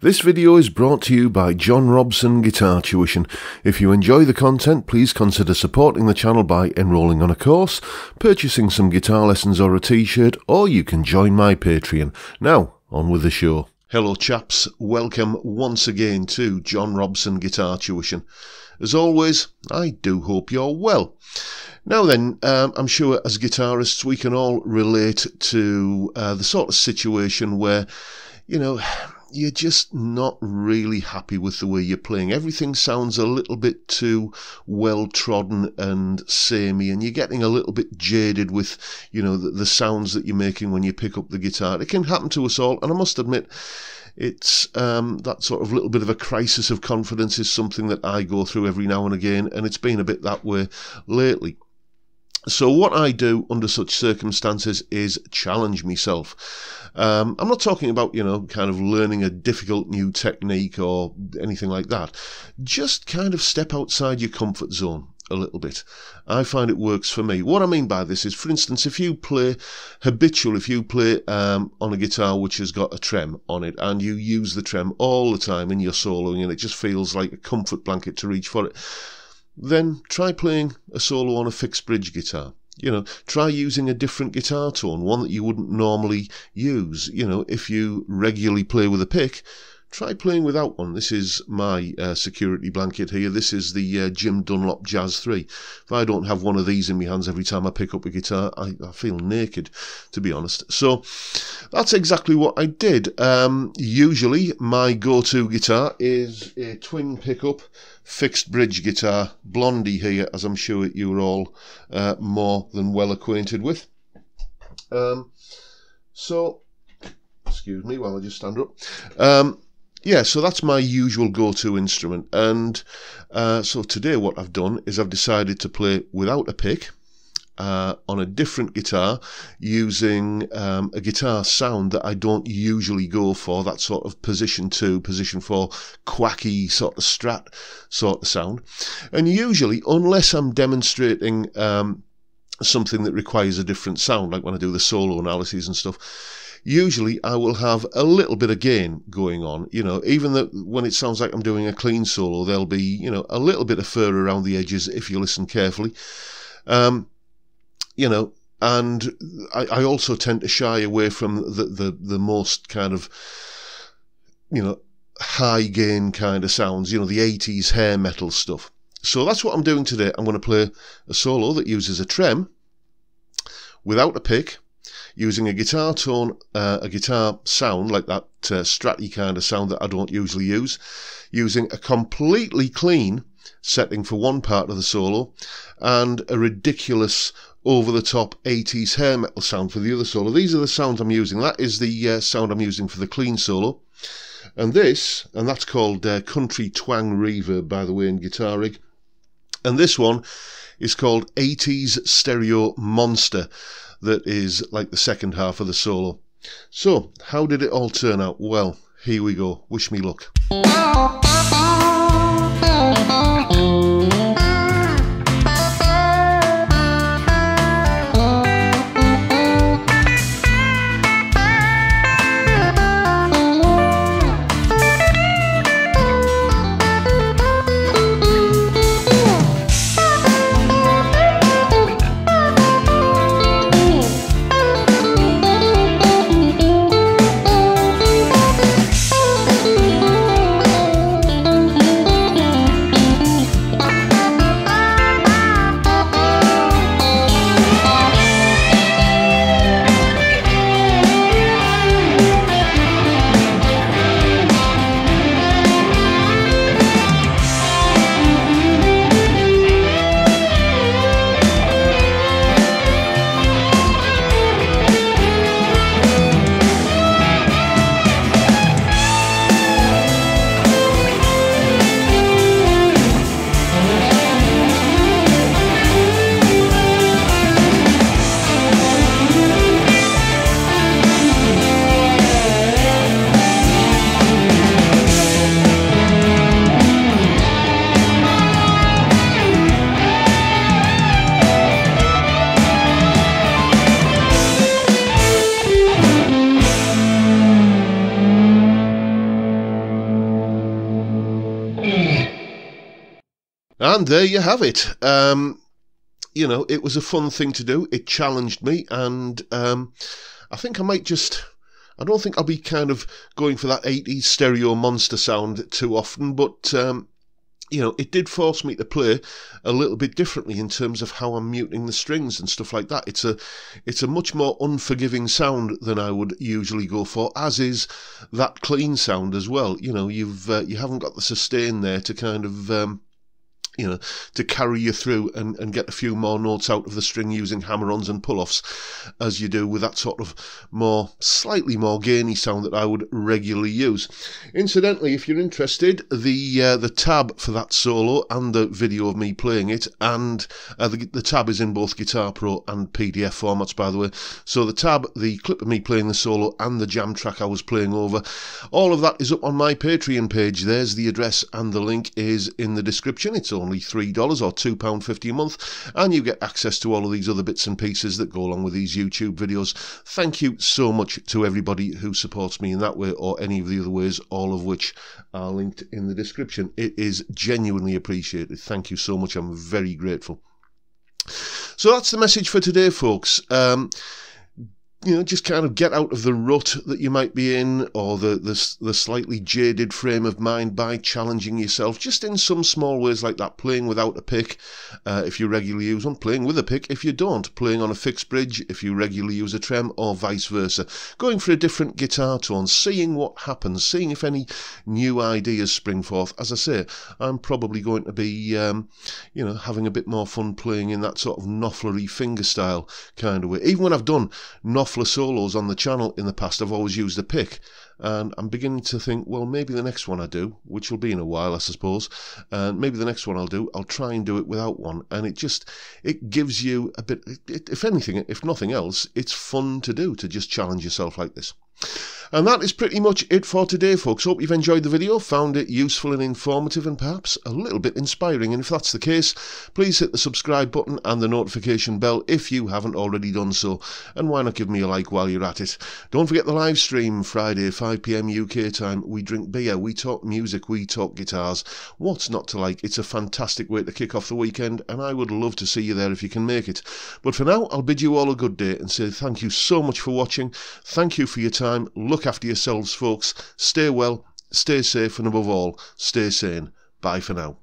This video is brought to you by John Robson Guitar Tuition. If you enjoy the content, please consider supporting the channel by enrolling on a course, purchasing some guitar lessons or a t-shirt, or you can join my Patreon. Now, on with the show. Hello chaps, welcome once again to John Robson Guitar Tuition. As always, I do hope you're well. Now then, I'm sure as guitarists we can all relate to the sort of situation where, you know, you're just not really happy with the way you're playing. Everything sounds a little bit too well-trodden and samey, and you're getting a little bit jaded with, you know, the sounds that you're making when you pick up the guitar. It can happen to us all, and I must admit, it's that sort of little bit of a crisis of confidence is something that I go through every now and again, and it's been a bit that way lately. So what I do under such circumstances is challenge myself. I'm not talking about, you know, kind of learning a difficult new technique or anything like that. Just kind of step outside your comfort zone a little bit. I find it works for me. What I mean by this is, for instance, if you play on a guitar which has got a trem on it and you use the trem all the time in your soloing and it just feels like a comfort blanket to reach for it, then try playing a solo on a fixed bridge guitar. You know, try using a different guitar tone, one that you wouldn't normally use. You know, if you regularly play with a pick, try playing without one. This is my security blanket here. This is the Jim Dunlop Jazz 3. If I don't have one of these in my hands every time I pick up a guitar, I feel naked, to be honest. So that's exactly what I did. Usually my go-to guitar is a twin pickup fixed bridge guitar, Blondie here, as I'm sure you're all more than well acquainted with. So, excuse me while I just stand up. Yeah, so that's my usual go-to instrument, and so today what I've done is I've decided to play without a pick on a different guitar, using a guitar sound that I don't usually go for, that sort of position 2, position 4, quacky sort of strat sort of sound. And usually, unless I'm demonstrating something that requires a different sound, like when I do the solo analyses and stuff, usually I will have a little bit of gain going on. You know, even though when it sounds like I'm doing a clean solo, there'll be, you know, a little bit of fur around the edges if you listen carefully. You know, and I also tend to shy away from the most kind of, you know, high gain kind of sounds, you know, the 80s hair metal stuff. So that's what I'm doing today. I'm going to play a solo that uses a trem without a pick, using a guitar tone, a guitar sound like that stratty kind of sound that I don't usually use, using a completely clean setting for one part of the solo and a ridiculous over-the-top 80s hair metal sound for the other solo. These are the sounds I'm using. That is the sound I'm using for the clean solo. And that's called Country Twang Reverb, by the way, in Guitar Rig. And this one is called 80s Stereo Monster. That is like the second half of the solo. So, how did it all turn out? Well, here we go. Wish me luck. And there you have it. You know, it was a fun thing to do. It challenged me, and I think I might just... I don't think I'll be kind of going for that 80s stereo monster sound too often, but, you know, it did force me to play a little bit differently in terms of how I'm muting the strings and stuff like that. It's a much more unforgiving sound than I would usually go for, as is that clean sound as well. You know, you haven't got the sustain there to kind of... you know, to carry you through and get a few more notes out of the string using hammer-ons and pull-offs as you do with that sort of slightly more gainy sound that I would regularly use. Incidentally, if you're interested, the tab for that solo and the video of me playing it, and the tab is in both Guitar Pro and PDF formats, by the way. So the tab, the clip of me playing the solo, and the jam track I was playing over, all of that is up on my Patreon page. There's the address, and the link is in the description. It's only $3 or £2.50 a month, and you get access to all of these other bits and pieces that go along with these YouTube videos. Thank you so much to everybody who supports me in that way, or any of the other ways, all of which are linked in the description. It is genuinely appreciated. Thank you so much. I'm very grateful. So that's the message for today, folks. You know, just kind of get out of the rut that you might be in, or the slightly jaded frame of mind, by challenging yourself just in some small ways like that. Playing without a pick if you regularly use one, playing with a pick if you don't, playing on a fixed bridge if you regularly use a trem, or vice versa. Going for a different guitar tone, seeing what happens, seeing if any new ideas spring forth. As I say, I'm probably going to be, you know, having a bit more fun playing in that sort of knopflery fingerstyle kind of way. Even when I've done Knopfler solos on the channel in the past, I've always used a pick, and I'm beginning to think, well, maybe the next one I do, which will be in a while, I suppose, and maybe the next one I'll try and do it without one, and it gives you a bit, if anything, if nothing else, it's fun to do, to just challenge yourself like this. And that is pretty much it for today, folks. Hope you've enjoyed the video, found it useful and informative, and perhaps a little bit inspiring. And if that's the case, please hit the subscribe button and the notification bell if you haven't already done so. And why not give me a like while you're at it? Don't forget the live stream, Friday, 5 PM UK time. We drink beer, we talk music, we talk guitars. What's not to like? It's a fantastic way to kick off the weekend, and I would love to see you there if you can make it. But for now, I'll bid you all a good day and say thank you so much for watching. Thank you for your time. Look after yourselves, folks. Stay well, stay safe, and above all, stay sane. Bye for now.